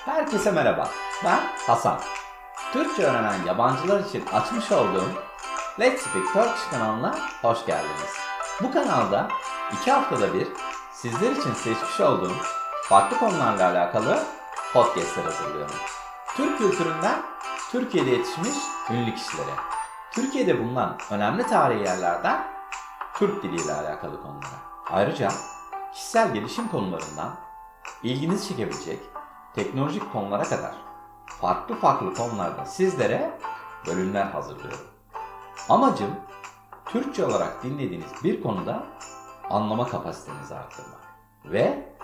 Herkese merhaba, ben Hasan. Türkçe öğrenen yabancılar için açmış olduğum Let's Speak Turkish kanalına hoş geldiniz. Bu kanalda 2 haftada bir sizler için seçmiş olduğum farklı konularla alakalı podcastler hazırlıyorum. Türk kültüründen Türkiye'de yetişmiş ünlü kişilere, Türkiye'de bulunan önemli tarihi yerlerden Türk diliyle alakalı konulara. Ayrıca kişisel gelişim konularından ilginizi çekebilecek teknolojik konulara kadar farklı konularda sizlere bölümler hazırlıyorum. Amacım Türkçe olarak dinlediğiniz bir konuda anlama kapasitenizi arttırmak ve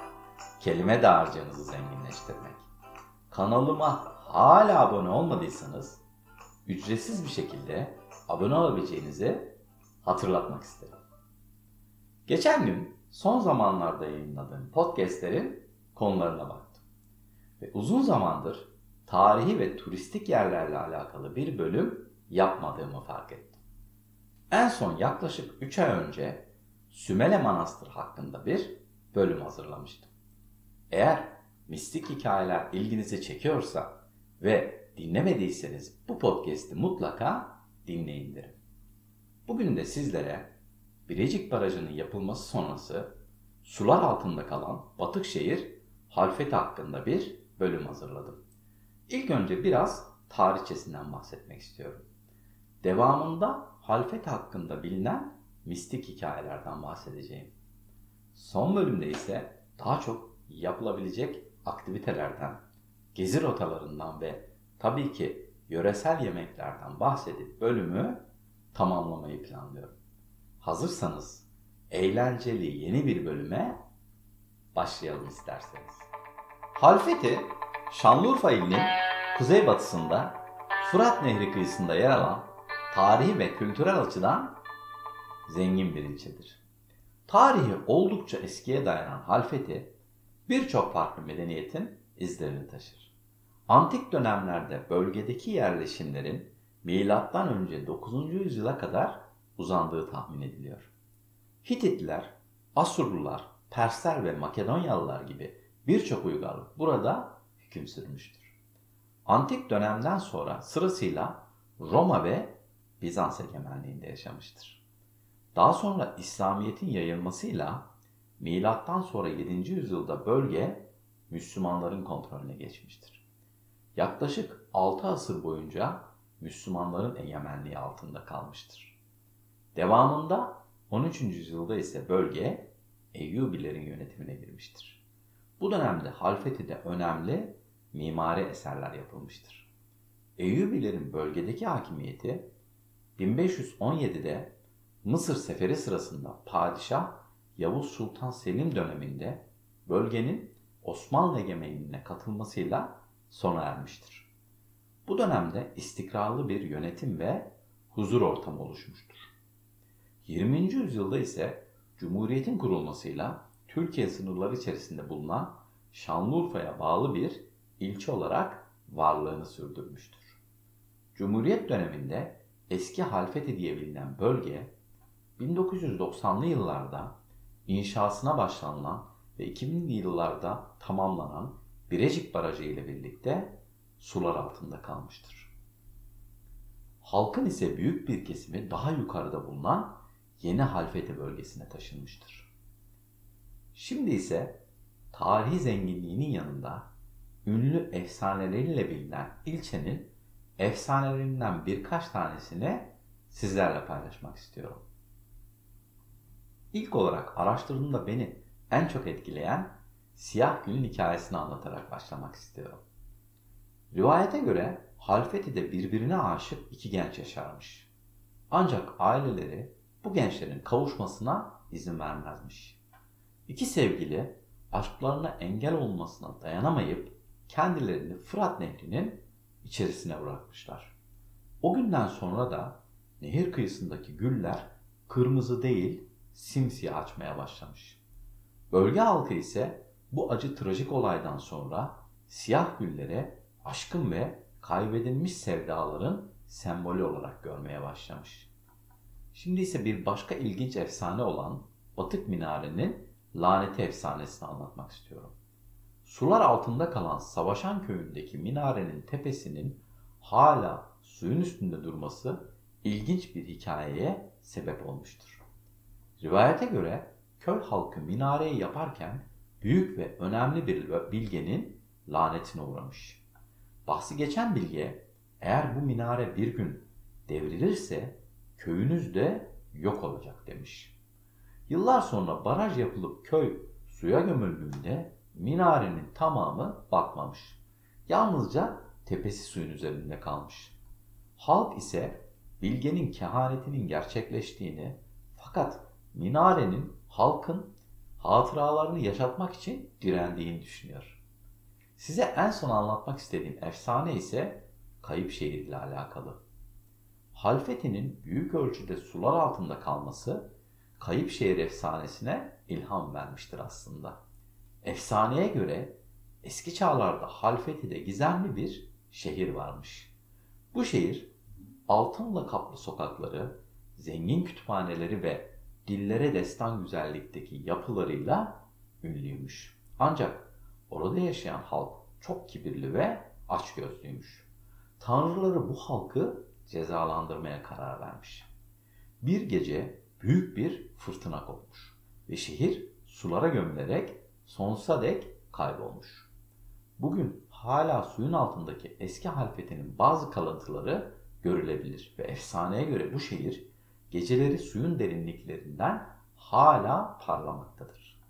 kelime dağarcığınızı zenginleştirmek. Kanalıma hala abone olmadıysanız ücretsiz bir şekilde abone olabileceğinizi hatırlatmak isterim. Geçen gün son zamanlarda yayınladığım podcastlerin konularına baktım. Ve uzun zamandır tarihi ve turistik yerlerle alakalı bir bölüm yapmadığımı fark ettim. En son yaklaşık 3 ay önce Sümele Manastırı hakkında bir bölüm hazırlamıştım. Eğer mistik hikayeler ilginizi çekiyorsa ve dinlemediyseniz bu podcast'i mutlaka dinleyin derim. Bugün de sizlere Birecik Barajı'nın yapılması sonrası sular altında kalan batık şehir Halfeti hakkında bir bölüm hazırladım. İlk önce biraz tarihçesinden bahsetmek istiyorum. Devamında Halfeti hakkında bilinen mistik hikayelerden bahsedeceğim. Son bölümde ise daha çok yapılabilecek aktivitelerden, gezi rotalarından ve tabii ki yöresel yemeklerden bahsedip bölümü tamamlamayı planlıyorum. Hazırsanız eğlenceli yeni bir bölüme başlayalım isterseniz. Halfeti, Şanlıurfa ilinin kuzeybatısında Fırat Nehri kıyısında yer alan tarihi ve kültürel açıdan zengin bir ilçedir. Tarihi oldukça eskiye dayanan Halfeti birçok farklı medeniyetin izlerini taşır. Antik dönemlerde bölgedeki yerleşimlerin M.Ö. 9. yüzyıla kadar uzandığı tahmin ediliyor. Hititliler, Asurlular, Persler ve Makedonyalılar gibi birçok uygarlık burada hüküm sürmüştür. Antik dönemden sonra sırasıyla Roma ve Bizans egemenliğinde yaşamıştır. Daha sonra İslamiyet'in yayılmasıyla milattan sonra 7. yüzyılda bölge Müslümanların kontrolüne geçmiştir. Yaklaşık 6 asır boyunca Müslümanların egemenliği altında kalmıştır. Devamında 13. yüzyılda ise bölge Eyyubilerin yönetimine girmiştir. Bu dönemde Halfeti'de önemli mimari eserler yapılmıştır. Eyyubilerin bölgedeki hakimiyeti 1517'de Mısır seferi sırasında Padişah Yavuz Sultan Selim döneminde bölgenin Osmanlı egemenliğine katılmasıyla sona ermiştir. Bu dönemde istikrarlı bir yönetim ve huzur ortamı oluşmuştur. 20. yüzyılda ise Cumhuriyet'in kurulmasıyla Türkiye sınırları içerisinde bulunan Şanlıurfa'ya bağlı bir ilçe olarak varlığını sürdürmüştür. Cumhuriyet döneminde eski Halfeti diye bilinen bölge 1990'lı yıllarda inşasına başlanılan ve 2000'li yıllarda tamamlanan Birecik Barajı ile birlikte sular altında kalmıştır. Halkın ise büyük bir kesimi daha yukarıda bulunan Yeni Halfeti bölgesine taşınmıştır. Şimdi ise tarihi zenginliğinin yanında ünlü efsaneleriyle bilinen ilçenin efsanelerinden birkaç tanesini sizlerle paylaşmak istiyorum. İlk olarak araştırdığımda beni en çok etkileyen Siyah Gül'ün hikayesini anlatarak başlamak istiyorum. Rivayete göre Halfeti'de birbirine aşık iki genç yaşarmış. Ancak aileleri bu gençlerin kavuşmasına izin vermezmiş. İki sevgili aşklarına engel olmasına dayanamayıp kendilerini Fırat Nehri'nin içerisine bırakmışlar. O günden sonra da nehir kıyısındaki güller kırmızı değil simsiyah açmaya başlamış. Bölge halkı ise bu acı trajik olaydan sonra siyah gülleri aşkın ve kaybedilmiş sevdaların sembolü olarak görmeye başlamış. Şimdi ise bir başka ilginç efsane olan Batık Minare'nin laneti efsanesini anlatmak istiyorum. Sular altında kalan Savaşan Köyü'ndeki minarenin tepesinin hala suyun üstünde durması ilginç bir hikayeye sebep olmuştur. Rivayete göre köy halkı minareyi yaparken büyük ve önemli bir bilgenin lanetine uğramış. Bahsi geçen bilge, eğer bu minare bir gün devrilirse köyünüz de yok olacak demiş. Yıllar sonra baraj yapılıp köy suya gömüldüğünde minarenin tamamı batmamış. Yalnızca tepesi suyun üzerinde kalmış. Halk ise bilgenin kehanetinin gerçekleştiğini, fakat minarenin halkın hatıralarını yaşatmak için direndiğini düşünüyor. Size en son anlatmak istediğim efsane ise Kayıpşehir ile alakalı. Halfeti'nin büyük ölçüde sular altında kalması Kayıpşehir efsanesine ilham vermiştir aslında. Efsaneye göre eski çağlarda Halfeti'de gizemli bir şehir varmış. Bu şehir altınla kaplı sokakları, zengin kütüphaneleri ve dillere destan güzellikteki yapılarıyla ünlüymüş. Ancak orada yaşayan halk çok kibirli ve açgözlüymüş. Tanrıları bu halkı cezalandırmaya karar vermiş. Bir gece büyük bir fırtına kopmuş ve şehir sulara gömülerek sonsuza dek kaybolmuş. Bugün hala suyun altındaki eski Halfeti'nin bazı kalıntıları görülebilir ve efsaneye göre bu şehir geceleri suyun derinliklerinden hala parlamaktadır.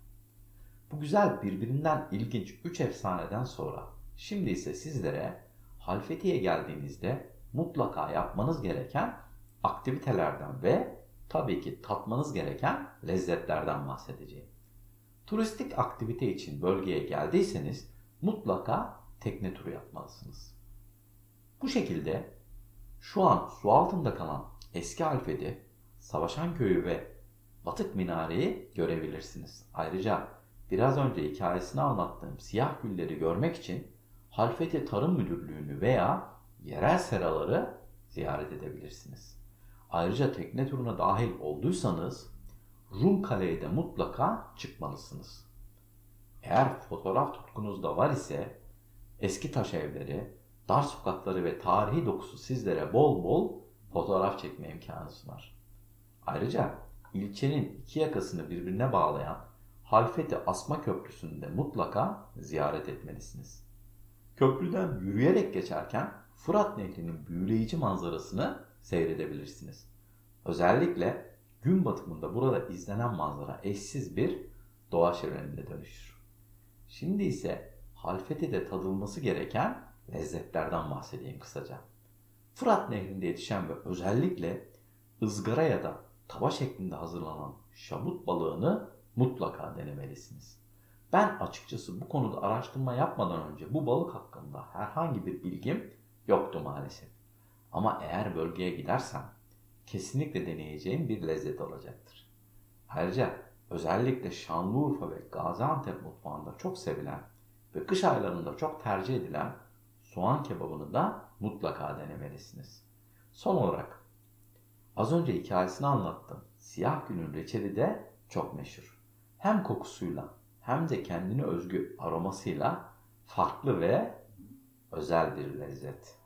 Bu güzel, birbirinden ilginç 3 efsaneden sonra şimdi ise sizlere Halfeti'ye geldiğinizde mutlaka yapmanız gereken aktivitelerden ve tabii ki tatmanız gereken lezzetlerden bahsedeceğim. Turistik aktivite için bölgeye geldiyseniz mutlaka tekne turu yapmalısınız. Bu şekilde şu an su altında kalan eski Halfeti, Savaşan Köyü ve Batık Minare'yi görebilirsiniz. Ayrıca biraz önce hikayesini anlattığım siyah gülleri görmek için Halfeti Tarım Müdürlüğü'nü veya yerel seraları ziyaret edebilirsiniz. Ayrıca tekne turuna dahil olduysanız Rumkale'ye de mutlaka çıkmalısınız. Eğer fotoğraf tutkunuz da var ise eski taş evleri, dar sokakları ve tarihi dokusu sizlere bol bol fotoğraf çekme imkanı sunar. Ayrıca ilçenin iki yakasını birbirine bağlayan Halfeti Asma Köprüsü'nü de mutlaka ziyaret etmelisiniz. Köprüden yürüyerek geçerken Fırat Nehri'nin büyüleyici manzarasını seyredebilirsiniz. Özellikle gün batımında burada izlenen manzara eşsiz bir doğa şölenine dönüşür. Şimdi ise Halfeti'de tadılması gereken lezzetlerden bahsedeyim kısaca. Fırat Nehri'nde yetişen ve özellikle ızgara ya da tava şeklinde hazırlanan şabut balığını mutlaka denemelisiniz. Ben açıkçası bu konuda araştırma yapmadan önce bu balık hakkında herhangi bir bilgim yoktu maalesef. Ama eğer bölgeye gidersem kesinlikle deneyeceğim bir lezzet olacaktır. Ayrıca özellikle Şanlıurfa ve Gaziantep mutfağında çok sevilen ve kış aylarında çok tercih edilen soğan kebabını da mutlaka denemelisiniz. Son olarak az önce hikayesini anlattım. Siyah gülün reçeli de çok meşhur. Hem kokusuyla hem de kendine özgü aromasıyla farklı ve özel bir lezzet.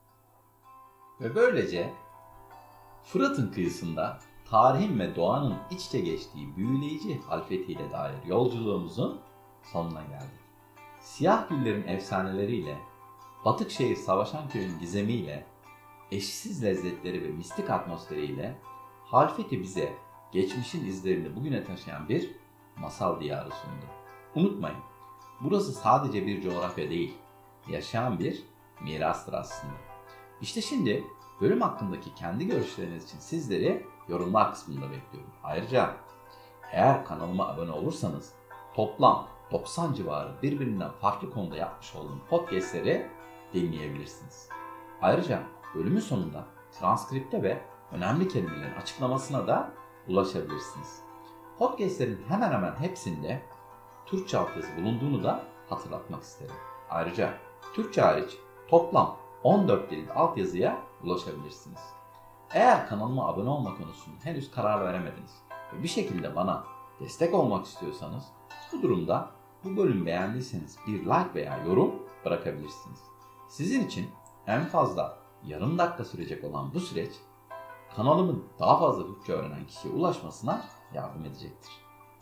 Ve böylece Fırat'ın kıyısında tarihin ve doğanın iç içe geçtiği büyüleyici Halfeti ile dair yolculuğumuzun sonuna geldik. Siyah güllerin efsaneleriyle, Batıkşehir Savaşan Köy'ün gizemiyle, eşsiz lezzetleri ve mistik atmosferiyle Halfeti bize geçmişin izlerini bugüne taşıyan bir masal diyarı sundu. Unutmayın, burası sadece bir coğrafya değil, yaşayan bir mirastır aslında. İşte şimdi bölüm hakkındaki kendi görüşleriniz için sizleri yorumlar kısmında bekliyorum. Ayrıca eğer kanalıma abone olursanız toplam 90 civarı birbirinden farklı konuda yapmış olduğum podcastleri dinleyebilirsiniz. Ayrıca bölümün sonunda transkripte ve önemli kelimelerin açıklamasına da ulaşabilirsiniz. Podcastlerin hemen hemen hepsinde Türkçe altyazı bulunduğunu da hatırlatmak isterim. Ayrıca Türkçe hariç toplam 14 dilde altyazıya ulaşabilirsiniz. Eğer kanalıma abone olma konusunda henüz karar veremediniz ve bir şekilde bana destek olmak istiyorsanız bu durumda Bu bölümü beğendiyseniz bir like veya yorum bırakabilirsiniz. Sizin için en fazla yarım dakika sürecek olan bu süreç kanalımın daha fazla Türkçe öğrenen kişiye ulaşmasına yardım edecektir.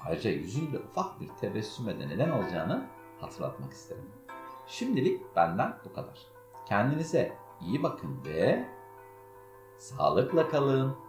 Ayrıca yüzümde ufak bir tebessüme de neden olacağını hatırlatmak isterim. Şimdilik benden bu kadar. Kendinize iyi bakın ve sağlıkla kalın.